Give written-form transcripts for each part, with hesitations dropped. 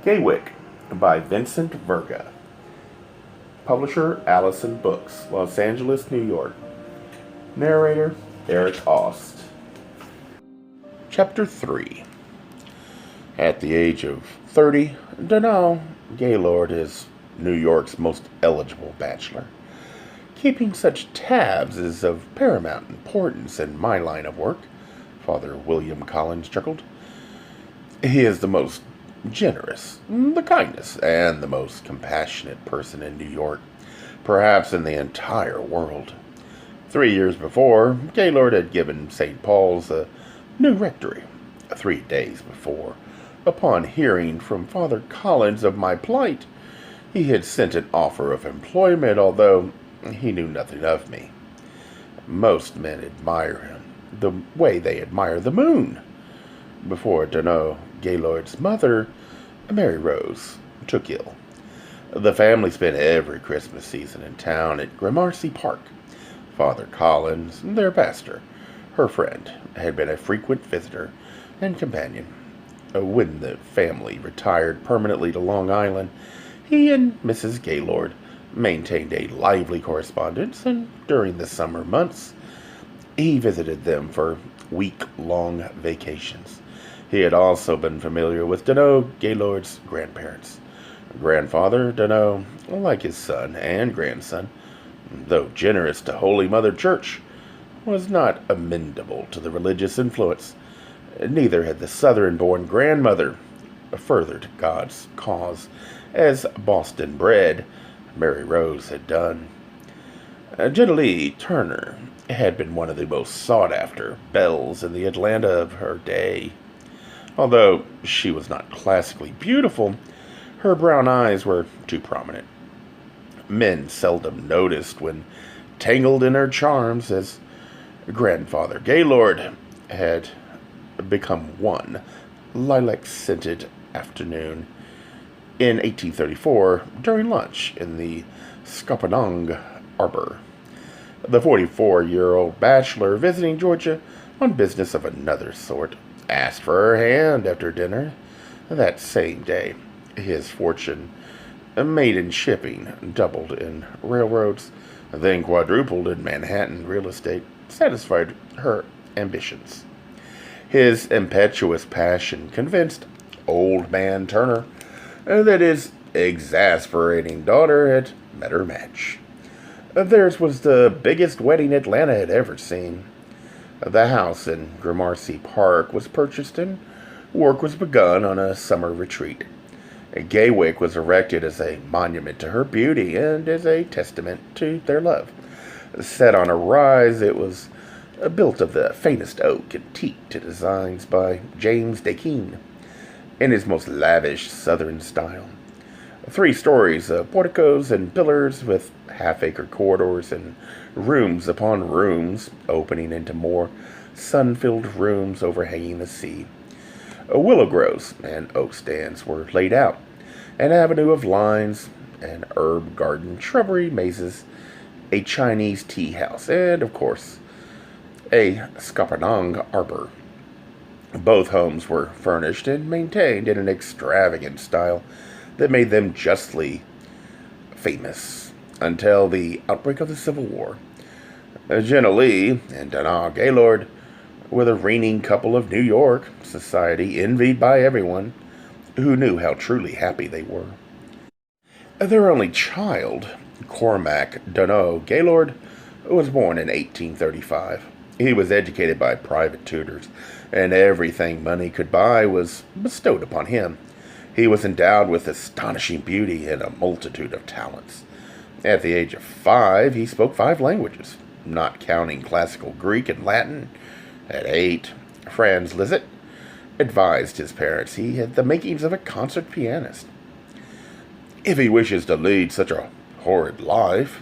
Gaywyck by Vincent Verga. Publisher Allison Books, Los Angeles, New York. Narrator Eric Aust. Chapter 3. At the age of 30, Danough Gaylord is New York's most eligible bachelor. Keeping such tabs is of paramount importance in my line of work, Father William Collins chuckled. He is the most generous, the kindest, and the most compassionate person in New York, perhaps in the entire world. 3 years before, Gaylord had given St. Paul's a new rectory. 3 days before, upon hearing from Father Collins of my plight, he had sent an offer of employment, although he knew nothing of me. Most men admire him the way they admire the moon. Before Danough Gaylord's mother, Mary Rose, took ill. The family spent every Christmas season in town at Gramercy Park. Father Collins, their pastor, her friend, had been a frequent visitor and companion. When the family retired permanently to Long Island, he and Mrs. Gaylord maintained a lively correspondence, and during the summer months, he visited them for week-long vacations. He had also been familiar with Danough Gaylord's grandparents. Grandfather Danough, like his son and grandson, though generous to Holy Mother Church, was not amenable to the religious influence. Neither had the Southern-born grandmother, furthered God's cause, as Boston-bred Mary Rose had done. Jenny Turner had been one of the most sought-after belles in the Atlanta of her day. Although she was not classically beautiful, her brown eyes were too prominent. Men seldom noticed when tangled in her charms, as Grandfather Gaylord had become one lilac-scented afternoon in 1834 during lunch in the Scuppernong Arbor. The 44-year-old bachelor visiting Georgia on business of another sort asked for her hand after dinner that same day. His fortune, made in shipping, doubled in railroads, then quadrupled in Manhattan real estate, satisfied her ambitions. His impetuous passion convinced Old Man Turner that his exasperating daughter had met her match. Theirs was the biggest wedding Atlanta had ever seen. The house in Gramercy Park was purchased and work was begun on a summer retreat. Gaywyck was erected as a monument to her beauty and as a testament to their love. Set on a rise, it was built of the faintest oak and teak to designs by James Dakeen in his most lavish Southern style. 3 stories of porticos and pillars with half-acre corridors and rooms upon rooms opening into more sun-filled rooms overhanging the sea. Willow groves and oak stands were laid out, an avenue of limes, an herb garden, shrubbery mazes, a Chinese tea house, and, of course, a Scuppernong arbor. Both homes were furnished and maintained in an extravagant style that made them justly famous until the outbreak of the Civil War. Jenny and Danough Gaylord were the reigning couple of New York society, envied by everyone who knew how truly happy they were. Their only child, Cormac Danough Gaylord, was born in 1835. He was educated by private tutors, and everything money could buy was bestowed upon him. He was endowed with astonishing beauty and a multitude of talents. At the age of 5, he spoke 5 languages, not counting classical Greek and Latin. At 8, Franz Liszt advised his parents he had the makings of a concert pianist. If he wishes to lead such a horrid life.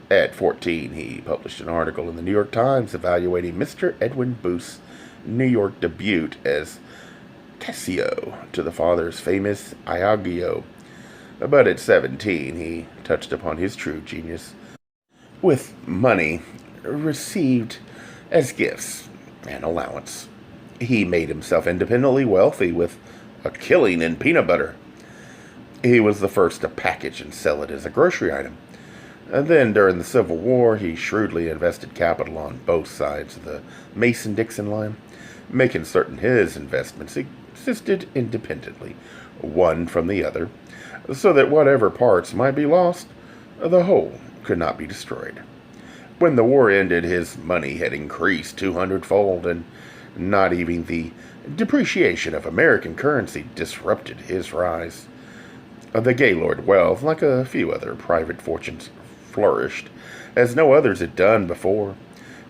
At 14, he published an article in the New York Times evaluating Mr. Edwin Booth's New York debut as Cassio to the father's famous Iagio. But at 17, he touched upon his true genius with money received as gifts and allowance. He made himself independently wealthy with a killing in peanut butter. He was the first to package and sell it as a grocery item. And then, during the Civil War, he shrewdly invested capital on both sides of the Mason-Dixon line, making certain his investments existed independently, one from the other, so that whatever parts might be lost, the whole could not be destroyed. When the war ended, his money had increased 200-fold, and not even the depreciation of American currency disrupted his rise. The Gaylord wealth, like a few other private fortunes, flourished as no others had done before.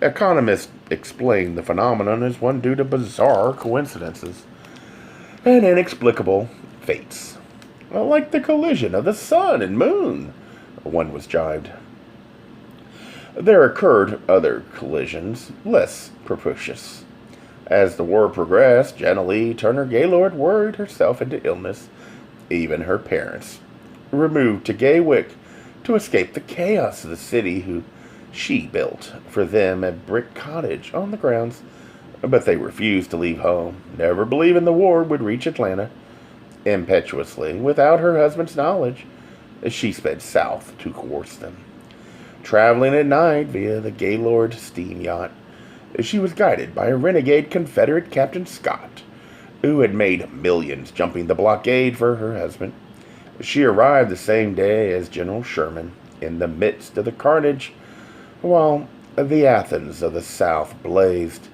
Economists explain the phenomenon as one due to bizarre coincidences and inexplicable fates, like the collision of the sun and moon, one was jibed. There occurred other collisions, less propitious. As the war progressed, Jenna Lee Turner Gaylord worried herself into illness. Even her parents removed to Gaywyck to escape the chaos of the city, who she built for them a brick cottage on the grounds, but they refused to leave home, never believing the war would reach Atlanta. Impetuously, without her husband's knowledge, she sped south to coerce them. Traveling at night via the Gaylord steam yacht, she was guided by a renegade Confederate Captain Scott, who had made millions jumping the blockade for her husband. She arrived the same day as General Sherman, in the midst of the carnage, while the Athens of the South blazed.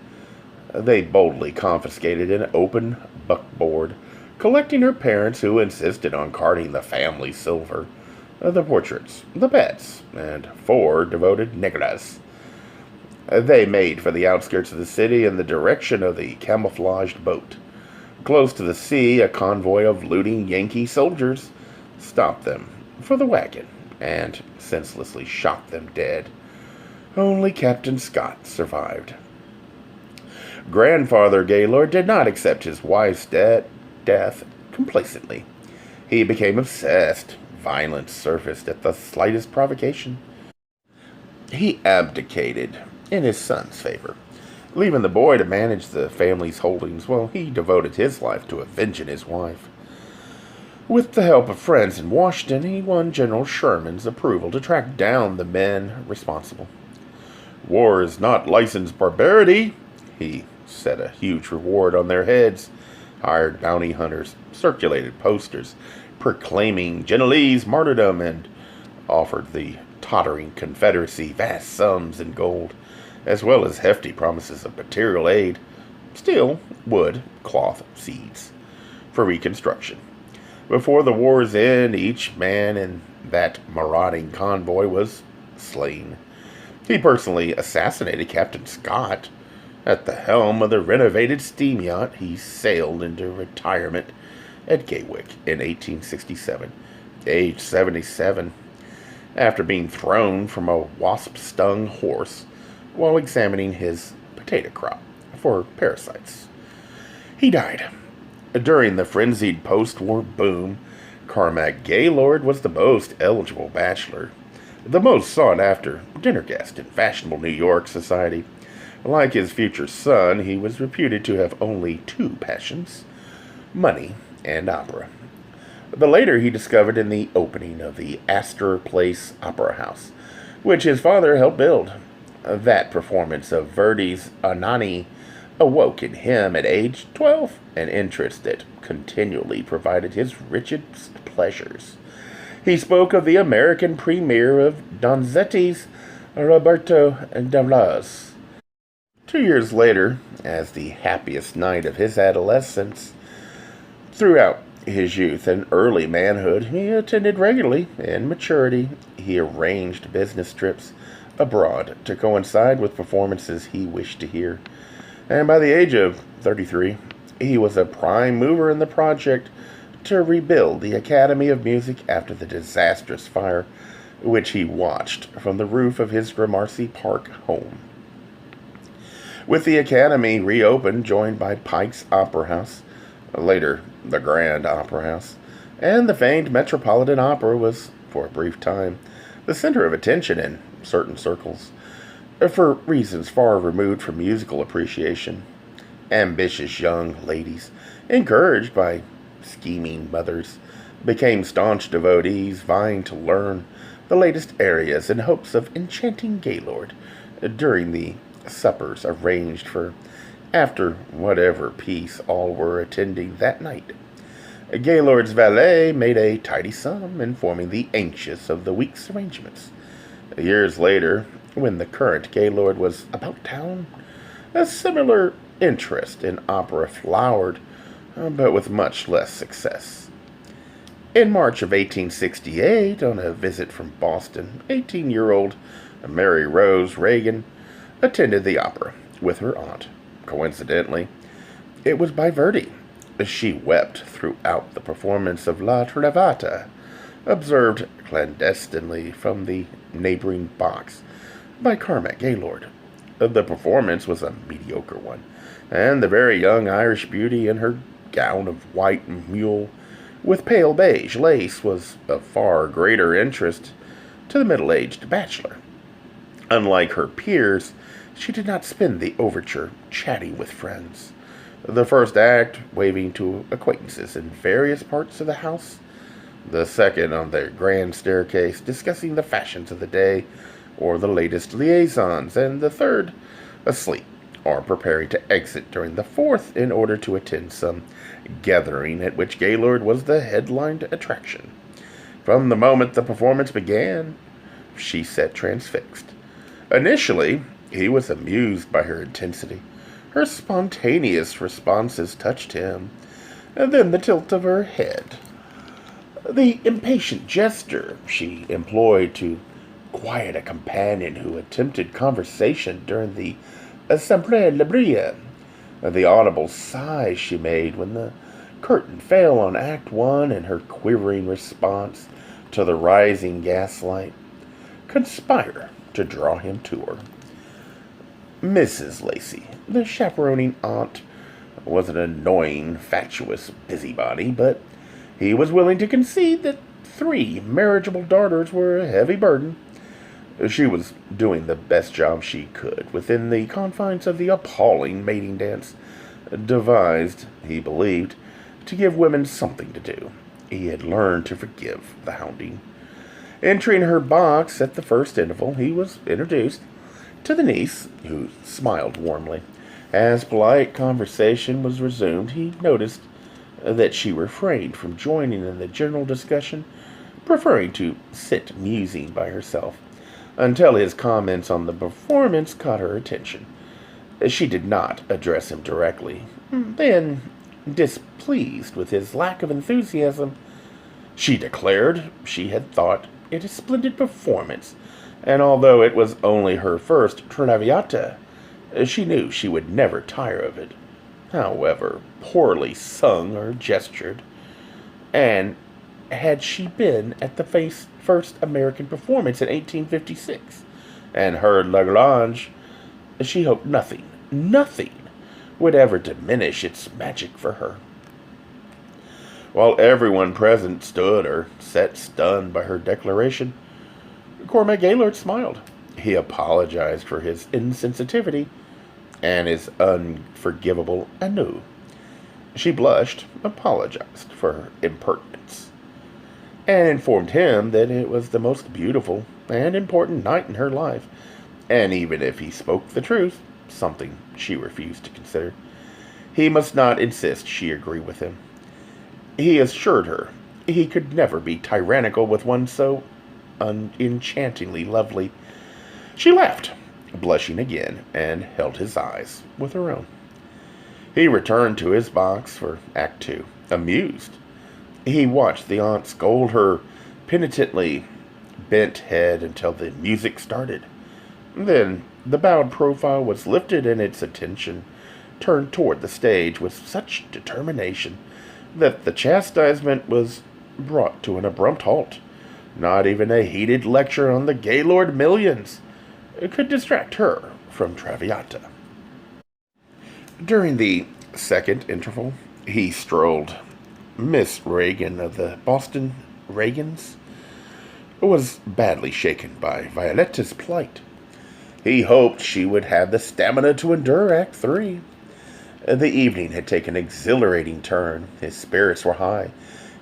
They boldly confiscated an open buckboard, collecting her parents, who insisted on carting the family silver, the portraits, the pets, and 4 devoted negroes. They made for the outskirts of the city in the direction of the camouflaged boat. Close to the sea, a convoy of looting Yankee soldiers stopped them for the wagon and senselessly shot them dead. Only Captain Scott survived. Grandfather Gaylord did not accept his wife's death complacently. He became obsessed. Violence surfaced at the slightest provocation. He abdicated in his son's favor, leaving the boy to manage the family's holdings while he devoted his life to avenging his wife. With the help of friends in Washington, he won General Sherman's approval to track down the men responsible. "War is not licensed barbarity," he set a huge reward on their heads, hired bounty hunters, circulated posters proclaiming Jenna Lee's martyrdom, and offered the tottering Confederacy vast sums in gold, as well as hefty promises of material aid, steel, wood, cloth, seeds, for reconstruction. Before the war's end, each man in that marauding convoy was slain. He personally assassinated Captain Scott. At the helm of the renovated steam yacht, he sailed into retirement at Gaywyck in 1867, aged 77, after being thrown from a wasp-stung horse while examining his potato crop for parasites. He died. During the frenzied post-war boom, Cormac Gaylord was the most eligible bachelor, the most sought-after dinner guest in fashionable New York society. Like his future son, he was reputed to have only 2 passions: money and opera. The later he discovered in the opening of the Astor Place Opera House, which his father helped build. That performance of Verdi's Anani awoke in him at age 12 an interest that continually provided his richest pleasures. He spoke of the American premiere of Donizetti's Roberto Davlas. 2 years later, as the happiest night of his adolescence, throughout his youth and early manhood, he attended regularly. In maturity, he arranged business trips abroad to coincide with performances he wished to hear. And by the age of 33, he was a prime mover in the project to rebuild the Academy of Music after the disastrous fire which he watched from the roof of his Gramercy Park home. With the Academy reopened, joined by Pike's Opera House, later the Grand Opera House, and the famed Metropolitan Opera, was, for a brief time, the center of attention in certain circles, for reasons far removed from musical appreciation. Ambitious young ladies, encouraged by scheming mothers became staunch devotees, vying to learn the latest arias in hopes of enchanting Gaylord during the suppers arranged for after whatever piece all were attending that night. Gaylord's valet made a tidy sum, informing the anxious of the week's arrangements. Years later, when the current Gaylord was about town, a similar interest in opera flowered, but with much less success. In March of 1868, on a visit from Boston, 18-year-old Mary Rose Reagan attended the opera with her aunt. Coincidentally, it was by Verdi. She wept throughout the performance of La Traviata, observed clandestinely from the neighboring box by Cormac Gaylord. The performance was a mediocre one, and the very young Irish beauty in her gown of white mule with pale beige lace was of far greater interest to the middle-aged bachelor. Unlike her peers, she did not spend the overture chatting with friends, the first act waving to acquaintances in various parts of the house, the second on the grand staircase discussing the fashions of the day or the latest liaisons, and the third asleep or preparing to exit during the fourth in order to attend some gathering at which Gaylord was the headlined attraction. From the moment the performance began, she sat transfixed. Initially, he was amused by her intensity. Her spontaneous responses touched him, and then the tilt of her head, the impatient gesture she employed to quiet a companion who attempted conversation during the Librarian, the audible sigh she made when the curtain fell on Act One, and her quivering response to the rising gaslight conspire to draw him to her. Mrs. Lacey, the chaperoning aunt, was an annoying, fatuous busybody, but he was willing to concede that 3 marriageable daughters were a heavy burden. She was doing the best job she could within the confines of the appalling mating dance, devised, he believed, to give women something to do. He had learned to forgive the hounding. Entering her box at the first interval, he was introduced to the niece, who smiled warmly. As polite conversation was resumed, he noticed that she refrained from joining in the general discussion, preferring to sit musing by herself, until his comments on the performance caught her attention. She did not address him directly. Then, displeased with his lack of enthusiasm, she declared she had thought it a splendid performance, and although it was only her first Traviata, she knew she would never tire of it, however poorly sung or gestured. And had she been at the first American performance in 1856 and heard Lagrange, she hoped nothing would ever diminish its magic for her. While everyone present stood or sat stunned by her declaration, Cormac Gaylord smiled. He apologized for his insensitivity and his unforgivable ennui. She blushed, apologized for her impertinence, and informed him that it was the most beautiful and important night in her life, and even if he spoke the truth, something she refused to consider, he must not insist she agree with him. He assured her he could never be tyrannical with one so enchantingly lovely. She laughed, blushing again, and held his eyes with her own. He returned to his box for Act Two, amused. He watched the aunt scold her penitently bent head until the music started. Then the bowed profile was lifted and its attention turned toward the stage with such determination that the chastisement was brought to an abrupt halt. Not even a heated lecture on the Gaylord millions could distract her from Traviata. During the second interval, he strolled. Miss Reagan of the Boston Reagans was badly shaken by Violetta's plight. He hoped she would have the stamina to endure Act 3. The evening had taken an exhilarating turn. His spirits were high.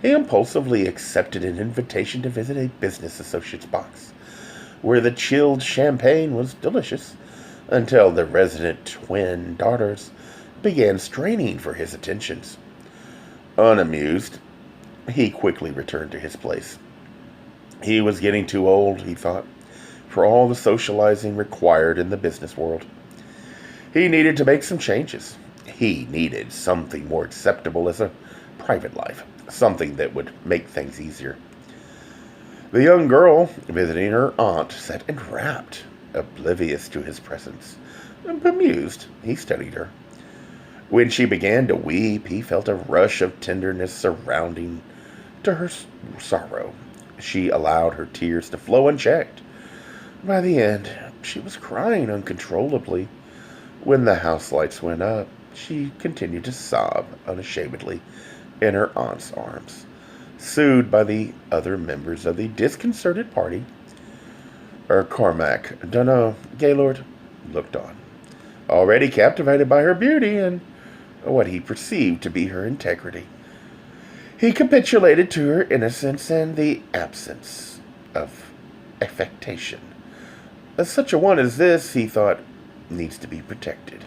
He impulsively accepted an invitation to visit a business associate's box, where the chilled champagne was delicious, until the resident twin daughters began straining for his attentions. Unamused, he quickly returned to his place. He was getting too old, he thought, for all the socializing required in the business world. He needed to make some changes. He needed something more acceptable as a private life, something that would make things easier. The young girl visiting her aunt sat enrapt, oblivious to his presence. Bemused, he studied her. When she began to weep, he felt a rush of tenderness surrounding to her sorrow. She allowed her tears to flow unchecked. By the end, she was crying uncontrollably. When the house lights went up, she continued to sob unashamedly in her aunt's arms, soothed by the other members of the disconcerted party. Cormac Danough Gaylord looked on, already captivated by her beauty and what he perceived to be her integrity. He capitulated to her innocence and the absence of affectation. Such a one as this, he thought, needs to be protected.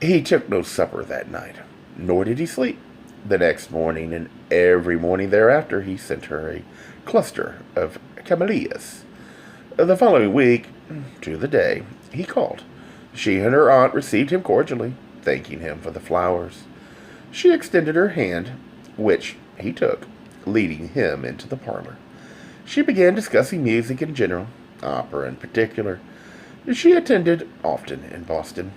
He took no supper that night, nor did he sleep. The next morning and every morning thereafter, he sent her a cluster of camellias. The following week, to the day, he called. She and her aunt received him cordially, thanking him for the flowers. She extended her hand, which he took, leading him into the parlor. She began discussing music in general, opera in particular. She attended often in Boston,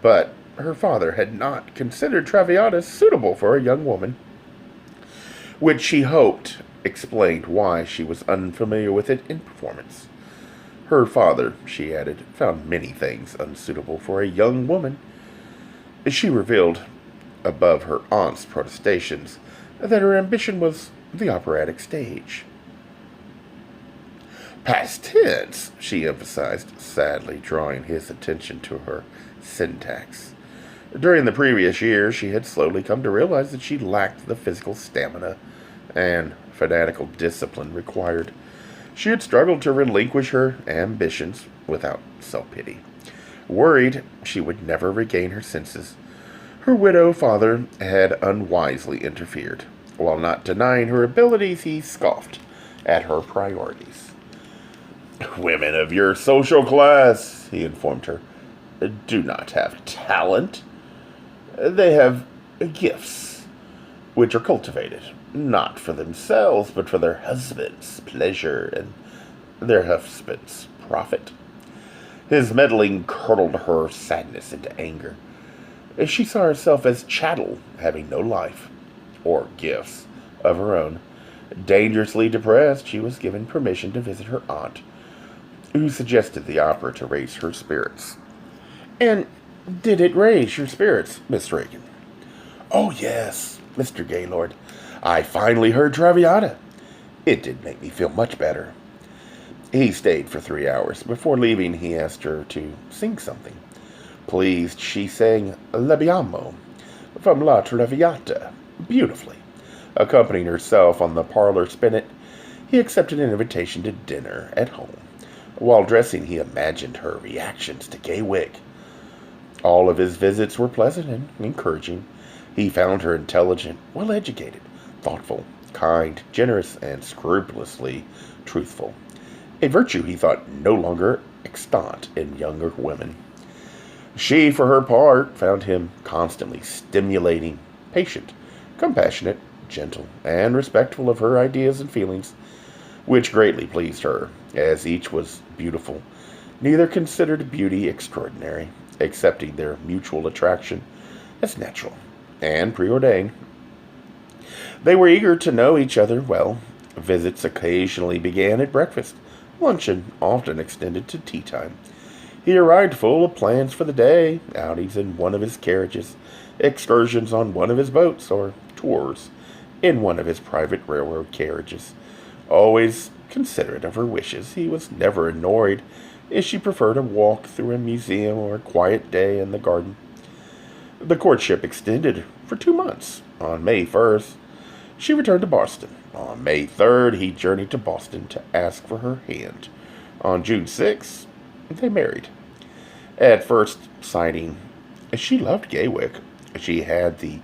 but her father had not considered Traviata suitable for a young woman, which she hoped explained why she was unfamiliar with it in performance. Her father, she added, found many things unsuitable for a young woman. She revealed, above her aunt's protestations, that her ambition was the operatic stage. Past tense, she emphasized, sadly drawing his attention to her syntax. During the previous year, she had slowly come to realize that she lacked the physical stamina and fanatical discipline required. She had struggled to relinquish her ambitions without self-pity. Worried she would never regain her senses, her widow father had unwisely interfered. While not denying her abilities, he scoffed at her priorities. Women of your social class, he informed her, do not have talent. They have gifts, which are cultivated, not for themselves, but for their husbands' pleasure and their husbands' profit. His meddling curdled her sadness into anger. She saw herself as chattel, having no life or gifts of her own. Dangerously depressed, she was given permission to visit her aunt, who suggested the opera to raise her spirits. And did it raise your spirits, Miss Reagan? Oh, yes, Mr. Gaylord. I finally heard Traviata. It did make me feel much better. He stayed for 3 hours. Before leaving, he asked her to sing something. Pleased, she sang L'Abbiamo from La Traviata beautifully. Accompanying herself on the parlor spinet, he accepted an invitation to dinner at home. While dressing, he imagined her reactions to Gaywyck. All of his visits were pleasant and encouraging. He found her intelligent, well-educated, thoughtful, kind, generous, and scrupulously truthful. A virtue he thought no longer extant in younger women. She, for her part, found him constantly stimulating, patient, compassionate, gentle, and respectful of her ideas and feelings, which greatly pleased her, as each was beautiful. Neither considered beauty extraordinary, accepting their mutual attraction as natural and preordained. They were eager to know each other well. Visits occasionally began at breakfast. Luncheon often extended to tea time. He arrived full of plans for the day, outings in one of his carriages, excursions on one of his boats, or tours in one of his private railroad carriages. Always considerate of her wishes, he was never annoyed if she preferred a walk through a museum or a quiet day in the garden. The courtship extended for 2 months. On May 1st, she returned to Boston. On May 3rd, he journeyed to Boston to ask for her hand. On June 6th, they married. At first sighting, she loved Gaywyck. She had the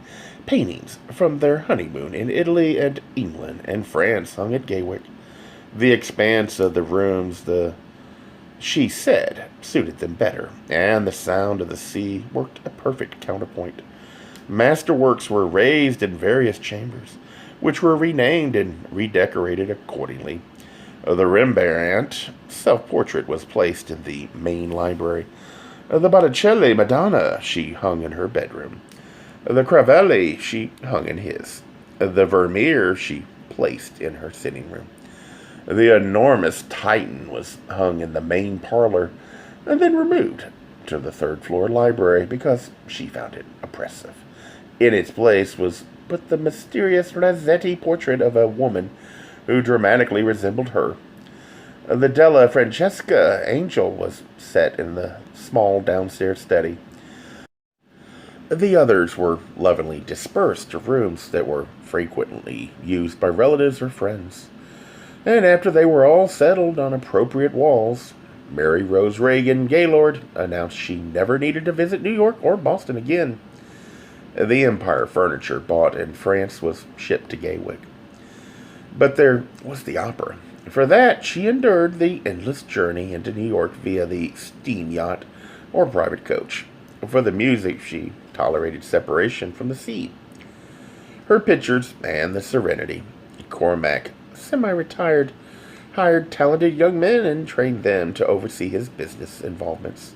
paintings from their honeymoon in Italy and England and France hung at Gaywyck. The expanse of the rooms, she said, suited them better, and the sound of the sea worked a perfect counterpoint. Masterworks were raised in various chambers, which were renamed and redecorated accordingly. The Rembrandt self-portrait was placed in the main library. The Botticelli Madonna she hung in her bedroom. The Cravelli she hung in his. The Vermeer she placed in her sitting room. The enormous Titan was hung in the main parlor and then removed to the third-floor library because she found it oppressive. In its place was put the mysterious Rossetti portrait of a woman who dramatically resembled her. The Della Francesca angel was set in the small downstairs study. The others were lovingly dispersed to rooms that were frequently used by relatives or friends. And after they were all settled on appropriate walls, Mary Rose Reagan Gaylord announced she never needed to visit New York or Boston again. The Empire furniture bought in France was shipped to Gaywyck. But there was the opera. For that, she endured the endless journey into New York via the steam yacht or private coach. For the music, she tolerated separation from the sea. Her pictures and the serenity. Cormac, semi-retired, hired talented young men and trained them to oversee his business involvements,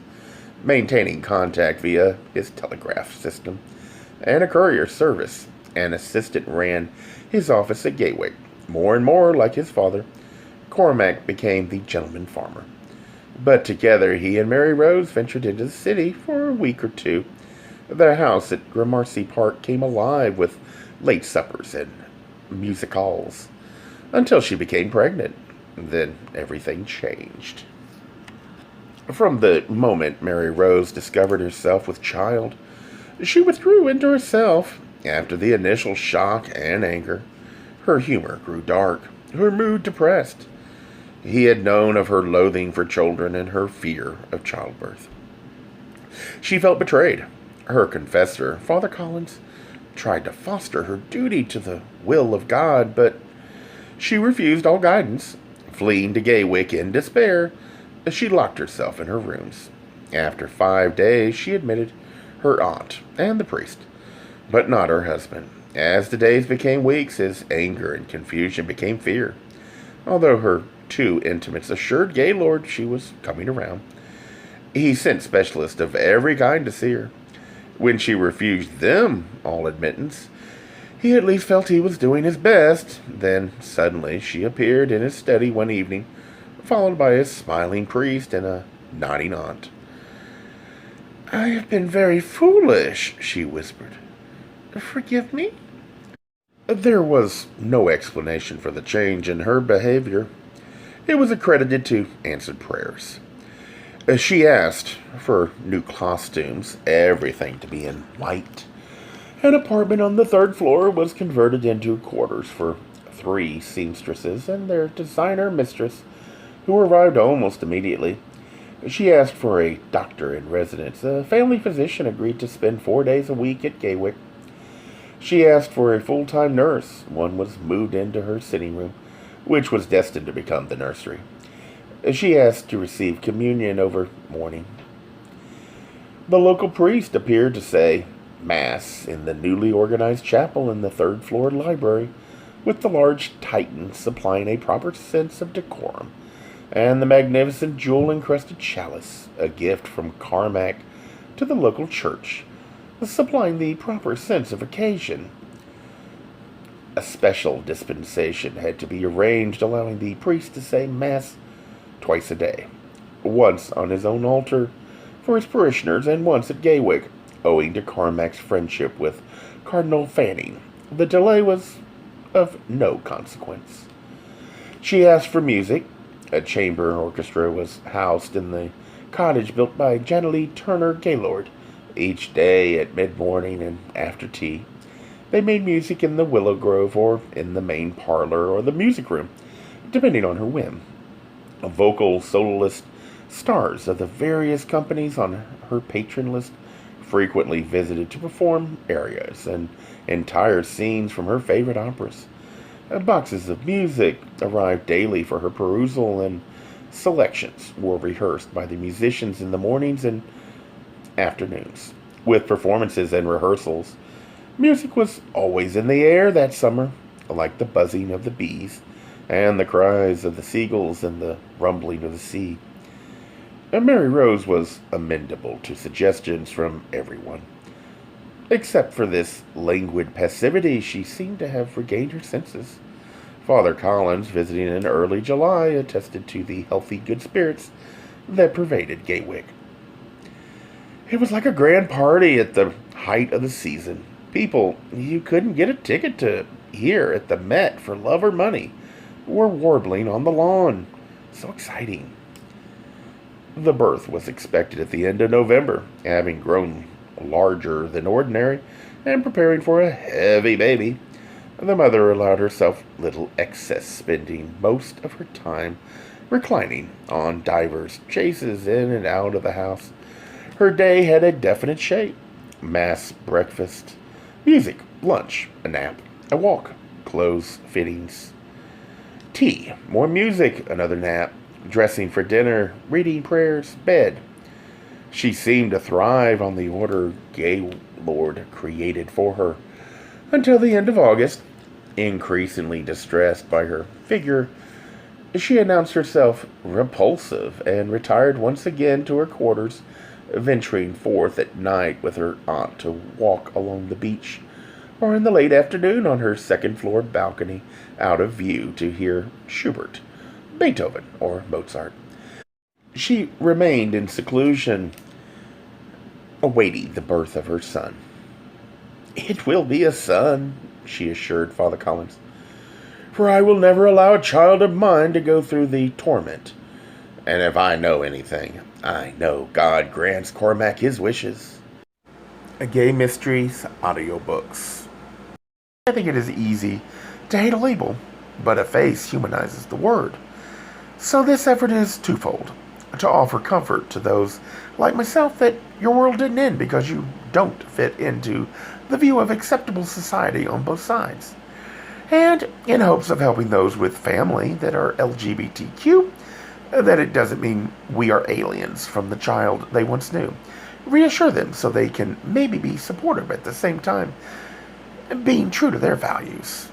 maintaining contact via his telegraph system and a courier service. An assistant ran his office at Gaywyck. More and more like his father, Cormac became the gentleman farmer. But together he and Mary Rose ventured into the city for a week or two. Their house at Gramercy Park came alive with late suppers and music halls until she became pregnant. Then everything changed. From the moment Mary Rose discovered herself with child, she withdrew into herself. After the initial shock and anger, her humor grew dark, her mood depressed. He had known of her loathing for children and her fear of childbirth. She felt betrayed. Her confessor, Father Collins, tried to foster her duty to the will of God, but she refused all guidance. Fleeing to Gaywyck in despair, she locked herself in her rooms. After 5 days, she admitted her aunt and the priest, but not her husband. As the days became weeks, his anger and confusion became fear. Although her two intimates assured Gaylord she was coming around, he sent specialists of every kind to see her. When she refused them all admittance, he at least felt he was doing his best. Then suddenly she appeared in his study one evening, followed by his smiling priest and a nodding aunt. "I have been very foolish," she whispered. "Forgive me?" There was no explanation for the change in her behavior. It was accredited to answered prayers. She asked for new costumes, everything to be in white. An apartment on the third floor was converted into quarters for 3 seamstresses and their designer mistress, who arrived almost immediately. She asked for a doctor in residence. A family physician agreed to spend 4 days a week at Gaywyck. She asked for a full-time nurse. One was moved into her sitting room, which was destined to become the nursery. She asked to receive communion over morning. The local priest appeared to say Mass in the newly organized chapel in the third-floor library, with the large Titan supplying a proper sense of decorum, and the magnificent jewel-encrusted chalice, a gift from Cormac to the local church, supplying the proper sense of occasion. A special dispensation had to be arranged, allowing the priest to say Mass twice a day, once on his own altar for his parishioners and once at Gaywyck, owing to Cormac's friendship with Cardinal Fanning. The delay was of no consequence. She asked for music. A chamber orchestra was housed in the cottage built by Janely Turner Gaylord, Each day at mid-morning and after tea, they made music in the willow grove or in the main parlor or the music room, depending on her whim. Vocal soloist stars of the various companies on her patron list frequently visited to perform arias and entire scenes from her favorite operas. Boxes of music arrived daily for her perusal, and selections were rehearsed by the musicians in the mornings and afternoons. With performances and rehearsals, music was always in the air that summer, like the buzzing of the bees and the cries of the seagulls and the rumbling of the sea. And Mary Rose was amenable to suggestions from everyone. Except for this languid passivity, she seemed to have regained her senses. Father Collins, visiting in early July, attested to the healthy good spirits that pervaded Gaywyck. It was like a grand party at the height of the season. People you couldn't get a ticket to hear at the Met for love or money were warbling on the lawn. So exciting. The birth was expected at the end of November, having grown larger than ordinary and preparing for a heavy baby. The mother allowed herself little excess, spending most of her time reclining on divers chases in and out of the house. Her day had a definite shape: mass breakfast, music, lunch, a nap, a walk, clothes, fittings, tea, more music, another nap, dressing for dinner, reading prayers, bed. She seemed to thrive on the order Gaylord created for her until the end of August. Increasingly distressed by her figure, she announced herself repulsive and retired once again to her quarters, venturing forth at night with her aunt to walk along the beach, or in the late afternoon on her second-floor balcony out of view to hear Schubert, Beethoven, or Mozart. She remained in seclusion, awaiting the birth of her son. "It will be a son," she assured Father Collins, "for I will never allow a child of mine to go through the torment. And if I know anything, I know God grants Cormac his wishes." Gay Mysteries audiobooks. I think it is easy to hate a label, but a face humanizes the word. So this effort is twofold: to offer comfort to those like myself that your world didn't end because you don't fit into the view of acceptable society on both sides, and in hopes of helping those with family that are LGBTQ, that it doesn't mean we are aliens from the child they once knew. Reassure them so they can maybe be supportive at the same time, being true to their values.